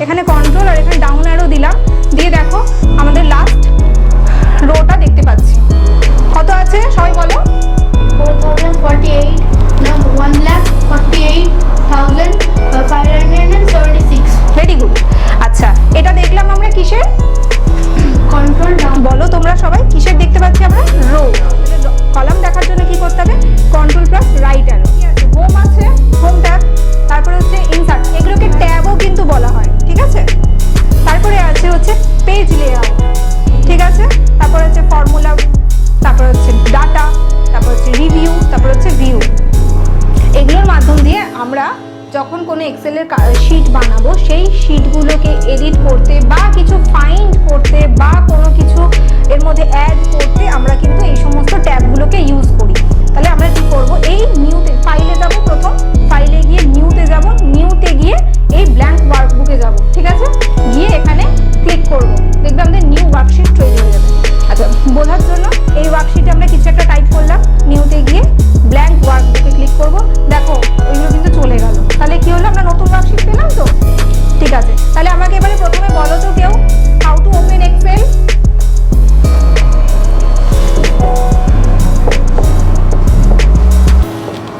এখানে কন্ট্রোল আর এখানে down arrow দিলাম, দিয়ে দেখো আমাদের লাস্ট রোটা দেখতে পাচ্ছি। কত আছে সবাই বলো? 4048, no, 1,48,576. Very good. আচ্ছা, এটা দেখলাম আমরা কিসের? Control down. বলো তোমরা সবাই কিসের দেখতে পাচ্ছি আমরা? রো। কলাম দেখার জন্য কি করতে হবে? Control plus right arrow. Home আছে, হোম ট্যাব, তারপরে হচ্ছে ইনসার্ট, এগুলোকে ট্যাবও কিন্তু বলা হয়, ঠিক আছে? তারপরে আছে হচ্ছে পেজ লেআউট, ঠিক আছে? তারপর হচ্ছে ফর্মুলা, তারপর হচ্ছে ডাটা, তারপর হচ্ছে রিভিউ, তারপর হচ্ছে ভিউ। এগুলোর মাধ্যম দিয়ে আমরা যখন কোনো এক্সেলের শিট বানাবো, সেই শিটগুলোকে এডিট করতে বা কিছু ফাইন্ড করতে বা কোনো কিছু এর মধ্যে অ্যাড করতে আমরা কিন্তু এই সমস্ত ট্যাবগুলোকে ইউজ করি। তাহলে আমরা কি করব? এই নিউতে ফাইলে যাব, প্রথম ফাইলে গিয়ে নিউতে যাব, নিউতে গিয়ে এই ব্ল্যাঙ্ক ওয়ার্কবুকে যাব, ঠিক আছে? গিয়ে এখানে ক্লিক করব, দেখবে আমাদের নিউ ওয়ার্কশিট তৈরি হয়ে যাবে। আচ্ছা, বোঝার জন্য এই ওয়ার্কশিটে আমরা কিছু একটা টাইপ করলাম, নিউতে গিয়ে ব্ল্যাঙ্ক ওয়ার্কবুকে ক্লিক করব, দেখো ওইগুলো কিন্তু চলে গেল।